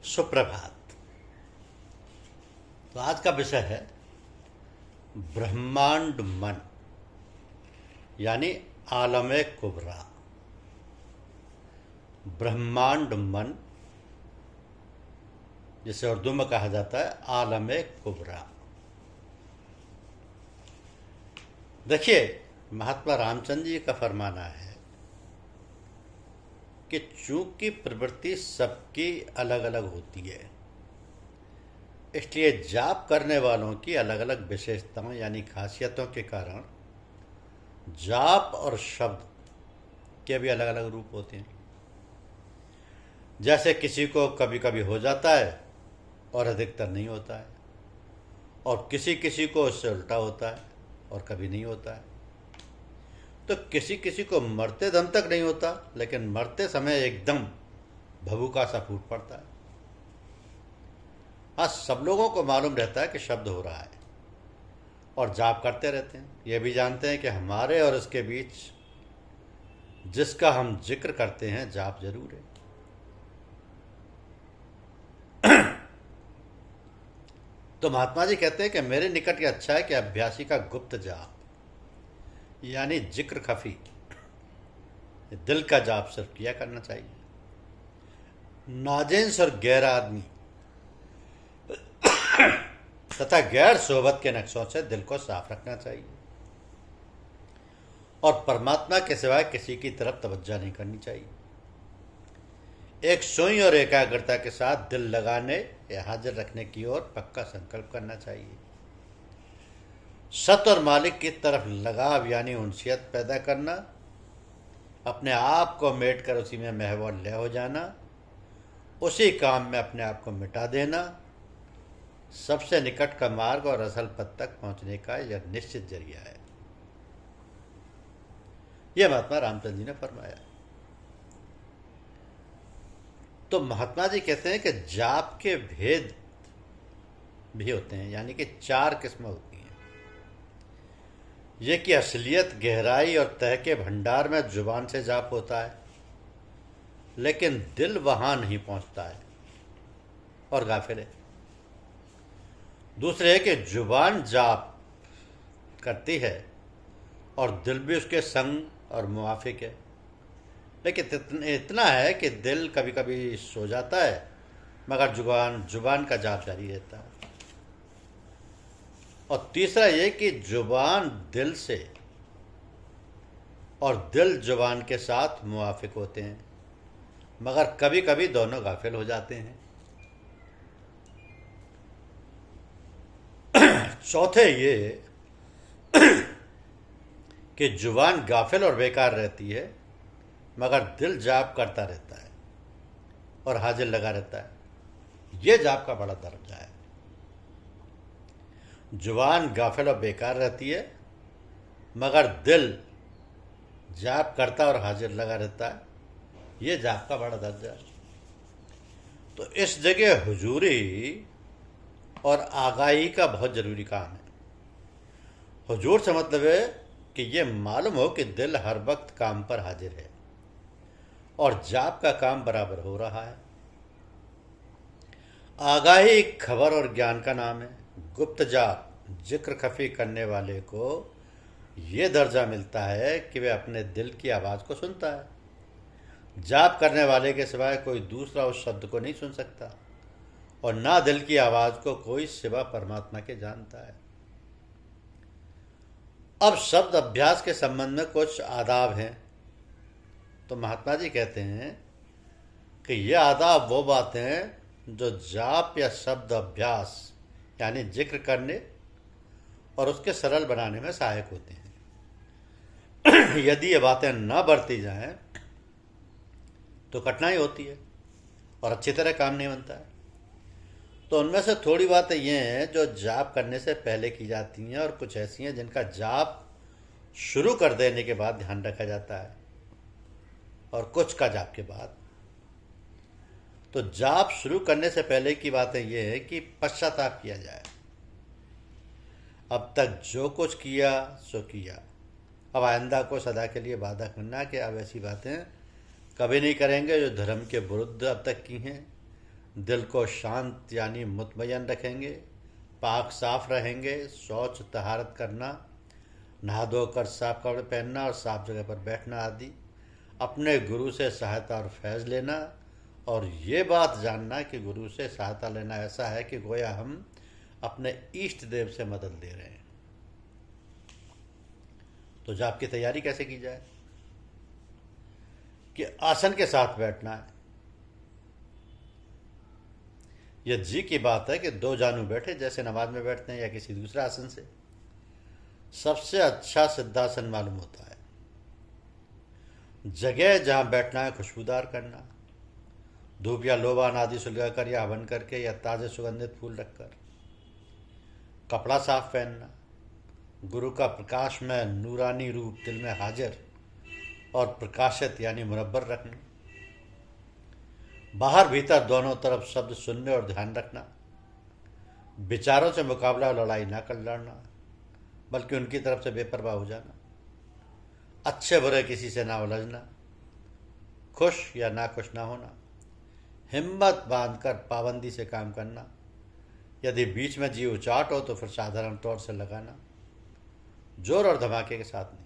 सुप्रभात। तो आज का विषय है ब्रह्मांड मन यानी आलम कुबरा। ब्रह्मांड मन जिसे उर्दू में कहा जाता है आलम कुबरा। देखिए, महात्मा रामचंद्र जी का फरमाना है कि चूंकि प्रवृत्ति सबकी अलग अलग होती है, इसलिए जाप करने वालों की अलग अलग विशेषताओं यानी खासियतों के कारण जाप और शब्द के भी अलग अलग रूप होते हैं। जैसे किसी को कभी कभी हो जाता है और अधिकतर नहीं होता है, और किसी किसी को उससे उल्टा होता है और कभी नहीं होता है। तो किसी किसी को मरते दम तक नहीं होता, लेकिन मरते समय एकदम भभूका सा फूट पड़ता है। हाँ, सब लोगों को मालूम रहता है कि शब्द हो रहा है और जाप करते रहते हैं। ये भी जानते हैं कि हमारे और इसके बीच जिसका हम जिक्र करते हैं जाप जरूर है। तो महात्मा जी कहते हैं कि मेरे निकट ये अच्छा है कि अभ्यासी का गुप्त जाप यानी जिक्र खफी, दिल का जाप सिर्फ किया करना चाहिए। नाजेंस और गैर आदमी तथा गैर सोबत के नक्शों से दिल को साफ रखना चाहिए और परमात्मा के सिवाय किसी की तरफ तवज्जो नहीं करनी चाहिए। एक सोई और एकाग्रता के साथ दिल लगाने या हाजिर रखने की ओर पक्का संकल्प करना चाहिए। सत और मालिक की तरफ लगाव यानी उनसियत पैदा करना, अपने आप को मेट कर उसी में महव लय हो जाना, उसी काम में अपने आप को मिटा देना सबसे निकट का मार्ग और असल पद तक पहुंचने का यह निश्चित जरिया है। यह महात्मा रामचंद्र जी ने फरमाया। तो महात्मा जी कहते हैं कि जाप के भेद भी होते हैं, यानी कि 4 किस्में होती हैं। ये कि असलियत, गहराई और तह के भंडार में जुबान से जाप होता है, लेकिन दिल वहां नहीं पहुंचता है और गाफिल है। दूसरे है कि जुबान जाप करती है और दिल भी उसके संग और मुवाफिक है, लेकिन इतना है कि दिल कभी कभी सो जाता है मगर जुबान का जाप जारी रहता है। और तीसरा ये कि जुबान दिल से और दिल जुबान के साथ मुवाफिक होते हैं, मगर कभी कभी दोनों गाफिल हो जाते हैं। चौथे ये कि जुबान गाफिल और बेकार रहती है, मगर दिल जाप करता रहता है और हाजिर लगा रहता है। ये जाप का बड़ा दर्जा है। जुबान गाफिल और बेकार रहती है, मगर दिल जाप करता और हाजिर लगा रहता है। ये जाप का बड़ा दर्जा है। तो इस जगह हुजूरी और आगाही का बहुत जरूरी काम है। हुजूर से मतलब है कि ये मालूम हो कि दिल हर वक्त काम पर हाजिर है और जाप का काम बराबर हो रहा है। आगाही खबर और ज्ञान का नाम है। गुप्त जाप जिक्र खफी करने वाले को ये दर्जा मिलता है कि वह अपने दिल की आवाज़ को सुनता है। जाप करने वाले के सिवाय कोई दूसरा उस शब्द को नहीं सुन सकता और ना दिल की आवाज़ को कोई सिवा परमात्मा के जानता है। अब शब्द अभ्यास के संबंध में कुछ आदाब हैं। तो महात्मा जी कहते हैं कि ये आदाब वो बातें हैं जो जाप या शब्द अभ्यास यानी जिक्र करने और उसके सरल बनाने में सहायक होते हैं। यदि ये बातें न बरती जाएं तो कठिनाई होती है और अच्छी तरह काम नहीं बनता है। तो उनमें से थोड़ी बातें ये हैं जो जाप करने से पहले की जाती हैं और कुछ ऐसी हैं जिनका जाप शुरू कर देने के बाद ध्यान रखा जाता है और कुछ का जाप के बाद। तो जाप शुरू करने से पहले की बातें ये है कि पश्चाताप किया जाए। अब तक जो कुछ किया सो किया, अब आइंदा को सदा के लिए वादा करना कि अब ऐसी बातें कभी नहीं करेंगे जो धर्म के विरुद्ध अब तक की हैं, दिल को शांत यानी मुतमय्यन रखेंगे, पाक साफ रहेंगे, शौच तहारत करना, नहा धोकर साफ कपड़े पहनना और साफ जगह पर बैठना आदि, अपने गुरु से सहायता और फैज़ लेना, और ये बात जानना कि गुरु से सहायता लेना ऐसा है कि गोया हम अपने इष्ट देव से मदद ले रहे हैं। तो जाप की तैयारी कैसे की जाए? कि आसन के साथ बैठना है। यह जी की बात है कि दो जानू बैठे जैसे नमाज में बैठते हैं या किसी दूसरे आसन से। सबसे अच्छा सिद्धासन मालूम होता है। जगह जहां बैठना है खुशबूदार करना, धूप या लोबान आदि सुलगाकर या हवन करके या ताजे सुगंधित फूल रखकर, कपड़ा साफ पहनना, गुरु का प्रकाश में नूरानी रूप दिल में हाजिर और प्रकाशित यानी मुनव्वर रखना, बाहर भीतर दोनों तरफ शब्द सुनने और ध्यान रखना, विचारों से मुकाबला और लड़ाई ना कर लड़ना बल्कि उनकी तरफ से बेपरवाह हो जाना, अच्छे बुरे किसी से ना उलझना, खुश या नाखुश ना होना, हिम्मत बांधकर पाबंदी से काम करना, यदि बीच में जी उचाट हो तो फिर साधारण तौर से लगाना, जोर और धमाके के साथ नहीं।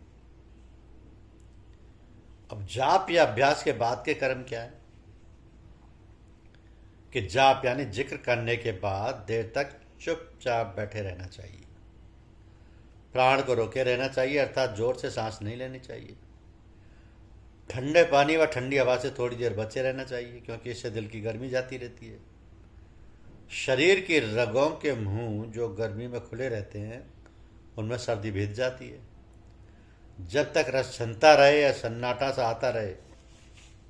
अब जाप या अभ्यास के बाद के कर्म क्या है? कि जाप यानी जिक्र करने के बाद देर तक चुपचाप बैठे रहना चाहिए, प्राण को रोके रहना चाहिए, अर्थात जोर से सांस नहीं लेनी चाहिए, ठंडे पानी व ठंडी हवा से थोड़ी देर बचे रहना चाहिए क्योंकि इससे दिल की गर्मी जाती रहती है। शरीर की रगों के मुंह जो गर्मी में खुले रहते हैं उनमें सर्दी भीग जाती है। जब तक रस छनता रहे या सन्नाटा सा आता रहे,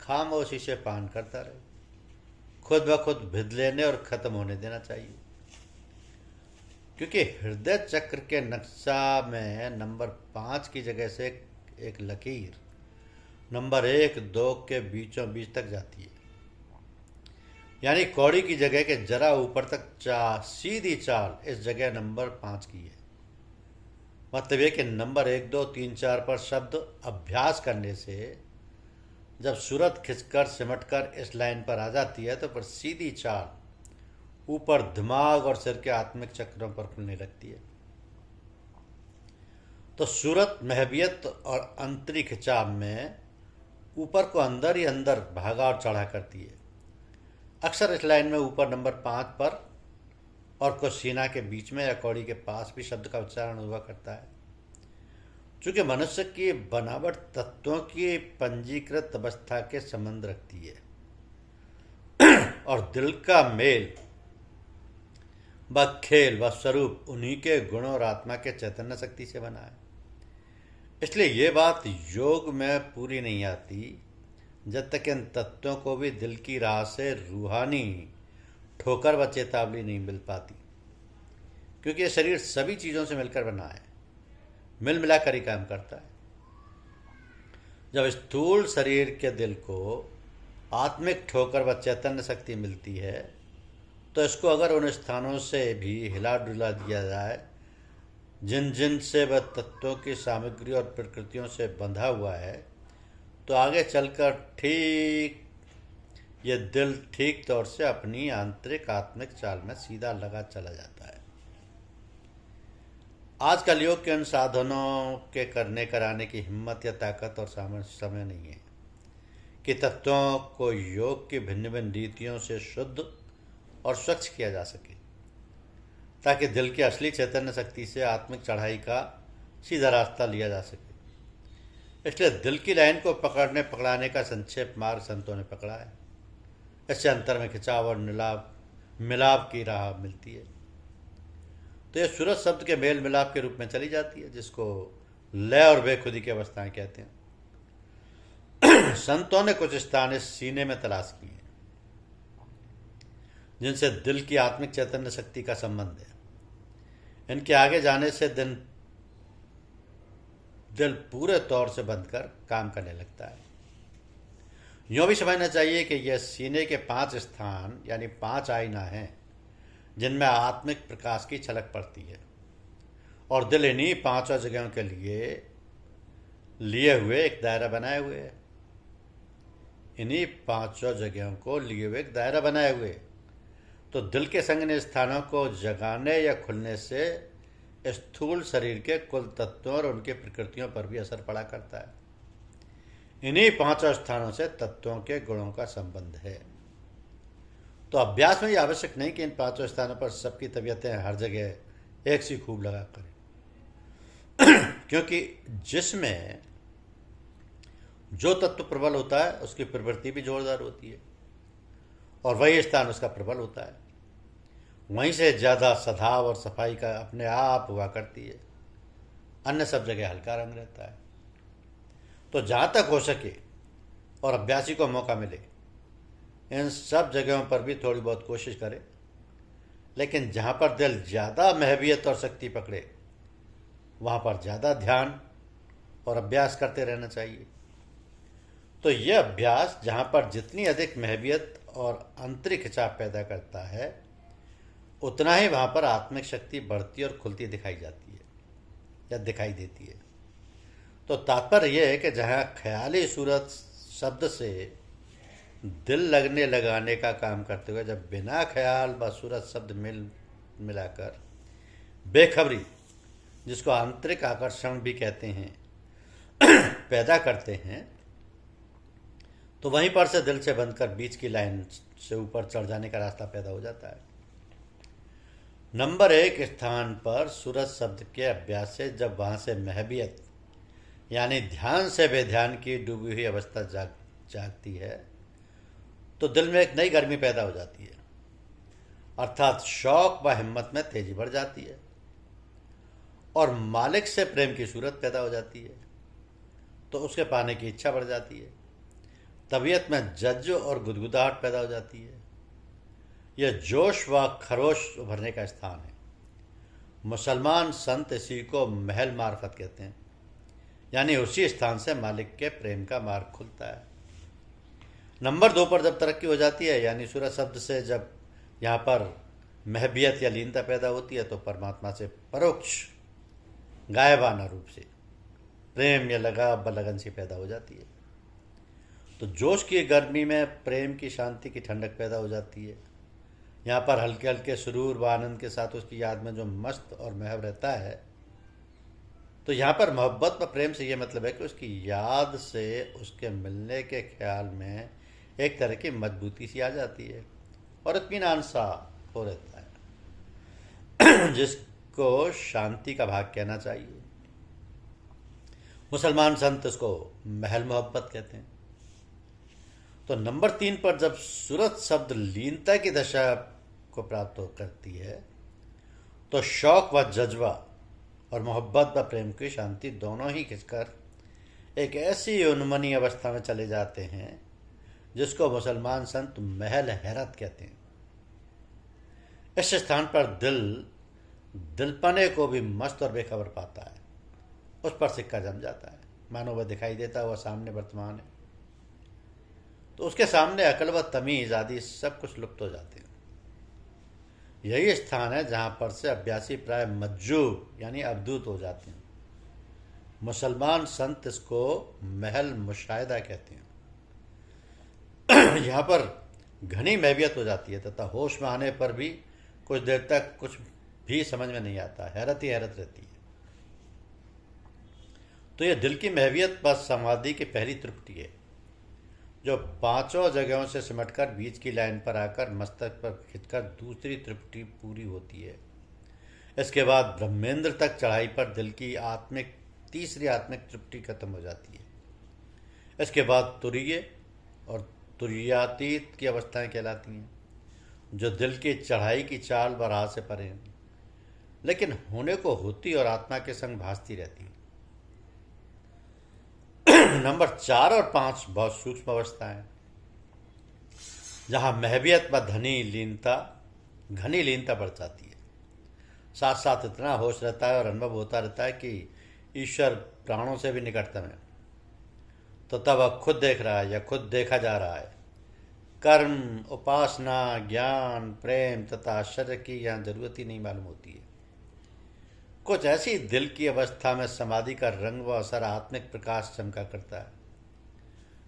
खामोशी से पान करता रहे, खुद ब खुद भिद लेने और खत्म होने देना चाहिए। क्योंकि हृदय चक्र के नक्शा में नंबर 5 की जगह से एक लकीर नंबर 1, 2 के बीचों बीच तक जाती है, यानी कौड़ी की जगह के जरा ऊपर तक सीधी चाल इस जगह नंबर 5 की है। मतलब ये कि नंबर 1, 2, 3, 4 पर शब्द अभ्यास करने से जब सूरत खिंचकर सिमटकर इस लाइन पर आ जाती है तो फिर सीधी चाल ऊपर दिमाग और सिर के आत्मिक चक्रों पर खुलने लगती है। तो सूरत महवियत और अंतरी खिंचाव में ऊपर को अंदर ही अंदर भागा और चढ़ा करती है। अक्सर इस लाइन में ऊपर नंबर 5 पर और कुछ सीना के बीच में या कौड़ी के पास भी शब्द का उच्चारण हुआ करता है। चूँकि मनुष्य की बनावट तत्वों की पंजीकृत अवस्था के संबंध रखती है और दिल का मेल व खेल व स्वरूप उन्हीं के गुणों और आत्मा के चैतन्य शक्ति से बना है। इसलिए ये बात योग में पूरी नहीं आती जब तक इन तत्वों को भी दिल की राह से रूहानी ठोकर व चेतावनी नहीं मिल पाती, क्योंकि ये शरीर सभी चीज़ों से मिलकर बना है, मिल मिलाकर ही काम करता है। जब स्थूल शरीर के दिल को आत्मिक ठोकर व चैतन्य शक्ति मिलती है तो इसको अगर उन स्थानों से भी हिला डुला दिया जाए जिन जिन से वह तत्वों की सामग्री और प्रकृतियों से बंधा हुआ है, तो आगे चलकर ठीक ये दिल ठीक तौर से अपनी आंतरिक आत्मिक चाल में सीधा लगा चला जाता है। आज कल योग के उन साधनों के करने कराने की हिम्मत या ताकत और समय नहीं है कि तत्वों को योग की भिन्न भिन्न रीतियों से शुद्ध और स्वच्छ किया जा सके, ताकि दिल की असली चैतन्य शक्ति से आत्मिक चढ़ाई का सीधा रास्ता लिया जा सके। इसलिए दिल की लाइन को पकड़ने पकड़ाने का संक्षेप मार्ग संतों ने पकड़ा है। इससे अंतर में खिंचाव और मिलाप की राह मिलती है। तो यह सूरत शब्द के मेल मिलाप के रूप में चली जाती है, जिसको लय और बेखुदी की अवस्थाएं कहते हैं। संतों ने कुछ स्थान इस सीने में तलाश किए जिनसे दिल की आत्मिक चैतन्य शक्ति का संबंध है। इनके आगे जाने से दिल पूरे तौर से बंद कर काम करने लगता है। यूँ भी समझना चाहिए कि यह सीने के 5 स्थान यानी 5 आईना हैं जिनमें आत्मिक प्रकाश की झलक पड़ती है, और दिल इन्हीं 5 जगहों के लिए हुए एक दायरा बनाए हुए है। इन्हीं 5 जगहों को लिए हुए एक दायरा बनाए हुए तो दिल के संग इन स्थानों को जगाने या खुलने से स्थूल शरीर के कुल तत्वों और उनकी प्रकृतियों पर भी असर पड़ा करता है। इन्हीं पांचों स्थानों से तत्वों के गुणों का संबंध है। तो अभ्यास में यह आवश्यक नहीं कि इन पांचों स्थानों पर सबकी तबीयतें हर जगह एक सी खूब लगा करें क्योंकि जिसमें जो तत्व प्रबल होता है उसकी प्रवृत्ति भी जोरदार होती है और वही स्थान उसका प्रबल होता है। वहीं से ज़्यादा सद्भाव और सफाई का अपने आप हुआ करती है, अन्य सब जगह हल्का रंग रहता है। तो जहाँ तक हो सके और अभ्यासी को मौका मिले इन सब जगहों पर भी थोड़ी बहुत कोशिश करें, लेकिन जहाँ पर दिल ज़्यादा महवियत और शक्ति पकड़े वहाँ पर ज़्यादा ध्यान और अभ्यास करते रहना चाहिए। तो यह अभ्यास जहाँ पर जितनी अधिक महवियत और आंतरिक खिंचाव पैदा करता है उतना ही वहाँ पर आत्मिक शक्ति बढ़ती और खुलती दिखाई जाती है या दिखाई देती है। तो तात्पर्य यह है कि जहाँ ख्याली सूरत शब्द से दिल लगने लगाने का काम करते हुए जब बिना ख्याल व सूरत शब्द मिलाकर बेखबरी, जिसको आंतरिक आकर्षण भी कहते हैं, पैदा करते हैं, तो वहीं पर से दिल से बंधकर बीच की लाइन से ऊपर चढ़ जाने का रास्ता पैदा हो जाता है। नंबर 1 स्थान पर सूरत शब्द के अभ्यास से जब वहाँ से महवियत यानी ध्यान से बेध्यान की डूबी हुई अवस्था जागती है तो दिल में एक नई गर्मी पैदा हो जाती है, अर्थात शौक व हिम्मत में तेजी बढ़ जाती है और मालिक से प्रेम की सूरत पैदा हो जाती है, तो उसके पाने की इच्छा बढ़ जाती है। तबीयत में जज्ब और गुदगुदाहट पैदा हो जाती है। यह जोश व खरोश उभरने का स्थान है। मुसलमान संत इसी को महल मार्फत कहते हैं, यानी उसी स्थान से मालिक के प्रेम का मार्ग खुलता है। नंबर 2 पर जब तरक्की हो जाती है, यानी सूरत शब्द से जब यहाँ पर महबियत या लीनता पैदा होती है, तो परमात्मा से परोक्ष गायबाना रूप से प्रेम या लगाव व लगन सी पैदा हो जाती है। तो जोश की गर्मी में प्रेम की शांति की ठंडक पैदा हो जाती है। यहाँ पर हल्के हल्के सुरूर व आनंद के साथ उसकी याद में जो मस्त और महव रहता है, तो यहाँ पर मोहब्बत व प्रेम से ये मतलब है कि उसकी याद से उसके मिलने के ख्याल में एक तरह की मजबूती सी आ जाती है और इत्मीनान सा हो रहता है जिसको शांति का भाग कहना चाहिए। मुसलमान संत उसको महल मोहब्बत कहते हैं। तो नंबर 3 पर जब सूरत शब्द लीनता की दशा को प्राप्त करती है तो शौक व जज्बा और मोहब्बत व प्रेम की शांति दोनों ही खिंचकर एक ऐसी उन्मनी अवस्था में चले जाते हैं जिसको मुसलमान संत महल हैरत कहते हैं। इस स्थान पर दिलपने को भी मस्त और बेखबर पाता है, उस पर सिक्का जम जाता है, मानो वह दिखाई देता हुआ सामने वर्तमान है। तो उसके सामने अकल व तमीज आदि सब कुछ लुप्त हो जाते हैं। यही स्थान है जहाँ पर से अभ्यासी प्राय मज्जूब यानी अवधूत हो जाते हैं। मुसलमान संत इसको महल मुशाहिदा कहते हैं। यहाँ पर घनी महवियत हो जाती है तथा होश में आने पर भी कुछ देर तक कुछ भी समझ में नहीं आता, हैरत ही हैरत रहती है। तो यह दिल की महवियत बस समाधि की पहली तृप्ति है, जो 5 जगहों से सिमटकर बीच की लाइन पर आकर मस्तक पर खिंचकर दूसरी तृप्ति पूरी होती है। इसके बाद ब्रह्मेंद्र तक चढ़ाई पर दिल की तीसरी आत्मिक तृप्ति खत्म हो जाती है। इसके बाद तुरीय और तुरीयातीत की अवस्थाएं कहलाती हैं, जो दिल की चढ़ाई की चाल व राह से परे हैं, लेकिन होने को होती और आत्मा के संग भासती रहती हैं। नंबर 4 और 5 बहुत सूक्ष्म अवस्थाएं, जहाँ महवियत व घनी लीनता बढ़ जाती है। साथ साथ इतना होश रहता है और अनुभव होता रहता है कि ईश्वर प्राणों से भी निकटतम है, तो तब वह खुद देख रहा है या खुद देखा जा रहा है। कर्म, उपासना, ज्ञान, प्रेम तथा आश्चर्य की यहाँ जरूरत ही नहीं मालूम होती है। कुछ ऐसी दिल की अवस्था में समाधि का रंग व असर आत्मिक प्रकाश चमका करता है,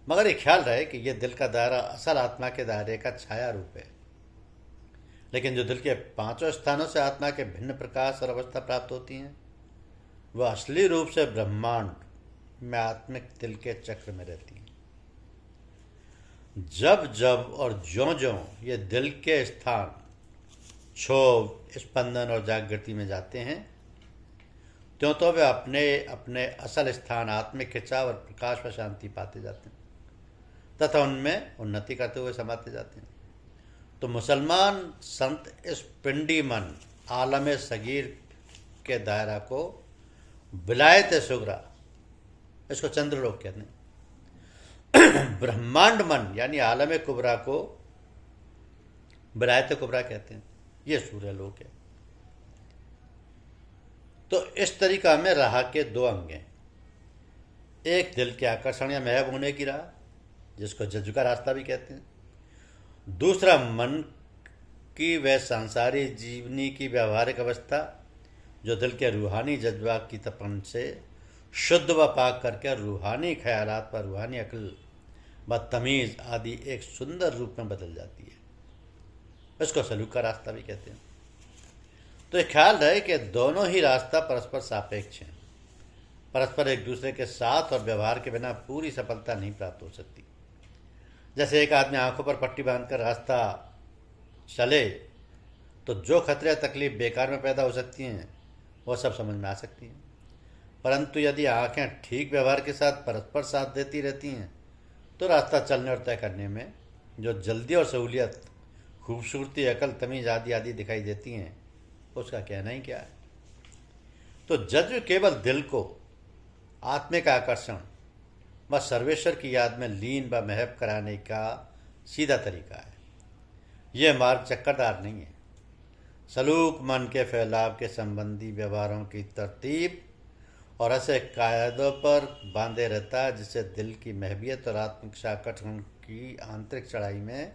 मगर ये ख्याल रहे कि यह दिल का दायरा असल आत्मा के दायरे का छाया रूप है। लेकिन जो दिल के पांचों स्थानों से आत्मा के भिन्न प्रकाश और अवस्था प्राप्त होती हैं, वह असली रूप से ब्रह्मांड में आत्मिक दिल के चक्र में रहती हैं। जब जब और ज्यों ज्यों ये दिल के स्थान क्षोभ, स्पंदन और जागृति में जाते हैं, त्यों तो वे अपने अपने असल स्थान आत्मिक खिंचाव और प्रकाश व शांति पाते जाते हैं तथा उनमें उन्नति करते हुए समाते जाते हैं। तो मुसलमान संत इस पिंडी मन आलम सगीर के दायरा को विलायत सुगरा, इसको चंद्रलोक कहते हैं, ब्रह्मांड मन यानी आलम कुबरा को विलायत कुबरा कहते हैं, ये सूर्यलोक है। तो इस तरीका में राह के दो अंग हैं, एक दिल के आकर्षण या महब होने की राह, जिसको जज्बा का रास्ता भी कहते हैं, दूसरा मन की वह सांसारी जीवनी की व्यावहारिक अवस्था जो दिल के रूहानी जज्बा की तपन से शुद्ध व पाक करके रूहानी ख्यालात पर रूहानी अक्ल व तमीज़ आदि एक सुंदर रूप में बदल जाती है। इसको सलूक का रास्ता भी कहते हैं। तो ये ख्याल रहे कि दोनों ही रास्ता परस्पर सापेक्ष हैं, परस्पर एक दूसरे के साथ और व्यवहार के बिना पूरी सफलता नहीं प्राप्त हो सकती। जैसे एक आदमी आंखों पर पट्टी बांधकर रास्ता चले तो जो खतरे तकलीफ बेकार में पैदा हो सकती हैं वो सब समझ में आ सकती हैं, परंतु यदि आंखें ठीक व्यवहार के साथ परस्पर साथ देती रहती हैं तो रास्ता चलने और तय करने में जो जल्दी और सहूलियत, खूबसूरती, अकल, तमीज़ आदि आदि दिखाई देती हैं, उसका कहना ही क्या है। तो जज्ब केवल दिल को आत्मिक आकर्षण व सर्वेश्वर की याद में लीन व महब कराने का सीधा तरीका है। यह मार्ग चक्करदार नहीं है। सलूक मन के फैलाव के संबंधी व्यवहारों की तरतीब और ऐसे कायदों पर बांधे रहता है जिससे दिल की महबियत और आत्मिक आकर्षण की आंतरिक चढ़ाई में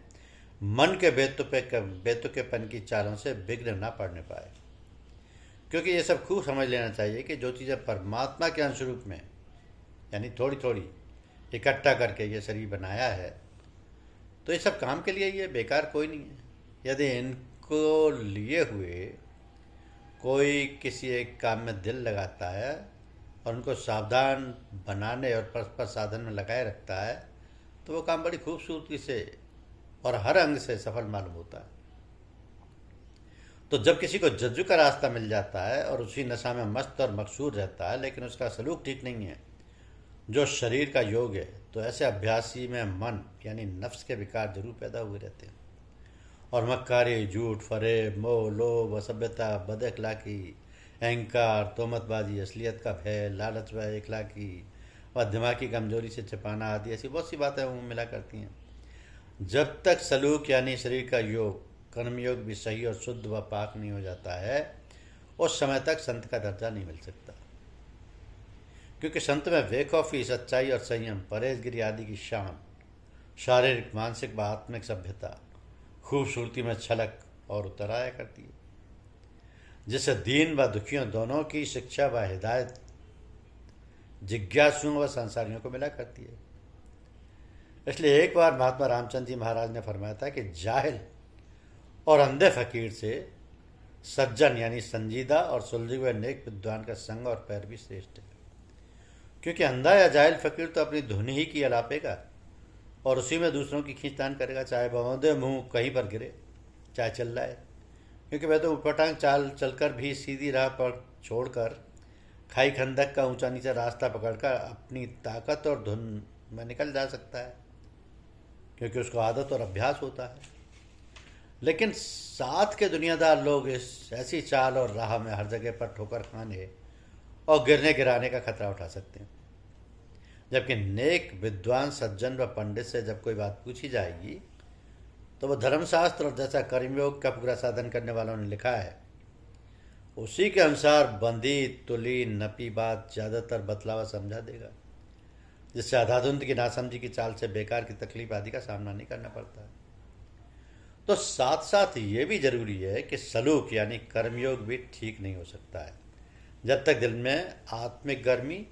मन के बेतुकेपन की चालों से विघ्न न पड़ने पाए। क्योंकि ये सब खूब समझ लेना चाहिए कि जो चीज़ें परमात्मा के अंश रूप में यानी थोड़ी थोड़ी इकट्ठा करके ये शरीर बनाया है, तो ये सब काम के लिए ही है, बेकार कोई नहीं है। यदि इनको लिए हुए कोई किसी एक काम में दिल लगाता है और उनको सावधान बनाने और परस्पर साधन में लगाए रखता है, तो वो काम बड़ी खूबसूरती से और हर अंग से सफल मालूम होता है। तो जब किसी को जज्बे का रास्ता मिल जाता है और उसी नशा में मस्त और मकसूर रहता है, लेकिन उसका सलूक ठीक नहीं है जो शरीर का योग है, तो ऐसे अभ्यासी में मन यानी नफ्स के विकार जरूर पैदा हुए रहते हैं और मक्कारी, झूठ, फरेब, मोह, लोभ, असभ्यता, बदअखलाकी, अहंकार, तोहमतबाजी, असलियत का भय, लालच व इखलाकी व दिमागी कमजोरी से छिपाना आदि ऐसी बहुत सी बातें मुँह मिला करती हैं। जब तक सलूक यानी शरीर का योग, कर्मयोग भी सही और शुद्ध व पाक नहीं हो जाता है, उस समय तक संत का दर्जा नहीं मिल सकता। क्योंकि संत में बेखौफी, सच्चाई और संयम, परहेजगिरी आदि की शान, शारीरिक, मानसिक व आत्मिक सभ्यता, खूबसूरती में छलक और उतर आया करती है, जिससे दीन व दुखियों दोनों की शिक्षा व हिदायत जिज्ञासुओं व संसारियों को मिला करती है। इसलिए एक बार महात्मा रामचंद्र जी महाराज ने फरमाया था कि जाहिल और अंधे फकीर से सज्जन यानी संजीदा और सुलझे हुए नेक विद्वान का संग और पैरवी श्रेष्ठ है। क्योंकि अंधा या जाहिल फकीर तो अपनी धुन ही की अलापेगा और उसी में दूसरों की खींचतान करेगा, चाहे बौंदे मुंह कहीं पर गिरे, चाहे चल रहा है। क्योंकि वह तो उपटांग चाल चलकर भी सीधी राह पर छोड़कर खाई खंदक का ऊंचा नीचा रास्ता पकड़कर अपनी ताकत और धुन में निकल जा सकता है, क्योंकि उसको आदत और अभ्यास होता है। लेकिन साथ के दुनियादार लोग इस ऐसी चाल और राह में हर जगह पर ठोकर खाने और गिरने गिराने का खतरा उठा सकते हैं। जबकि नेक विद्वान सज्जन व पंडित से जब कोई बात पूछी जाएगी तो वह धर्मशास्त्र और जैसा कर्मयोग का पूरा साधन करने वालों ने लिखा है उसी के अनुसार बंधी तुली नपी बात ज़्यादातर बतलावा समझा देगा, जिससे आधाधुंध की नासमझी की चाल से बेकार की तकलीफ आदि का सामना नहीं करना पड़ता है। तो साथ साथ ये भी जरूरी है कि सलूक यानी कर्मयोग भी ठीक नहीं हो सकता है जब तक दिल में आत्मिक गर्मी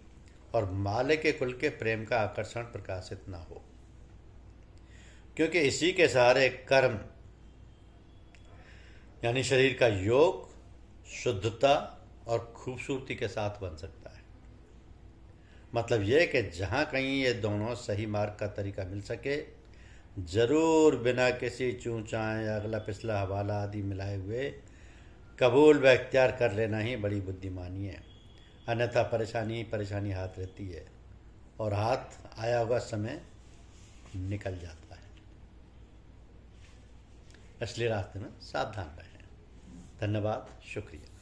और माले के कुल के प्रेम का आकर्षण प्रकाशित ना हो। क्योंकि इसी के सहारे कर्म यानी शरीर का योग, शुद्धता और खूबसूरती के साथ बन सकता है। मतलब यह कि जहाँ कहीं ये दोनों सही मार्ग का तरीका मिल सके, ज़रूर बिना किसी चूँ-चाँ या अगला पिछला हवाला आदि मिलाए हुए कबूल व इख्तियार कर लेना ही बड़ी बुद्धिमानी है। अन्यथा परेशानी ही परेशानी हाथ रहती है और हाथ आया हुआ समय निकल जाता है। असली रास्ते में सावधान रहें। धन्यवाद, शुक्रिया।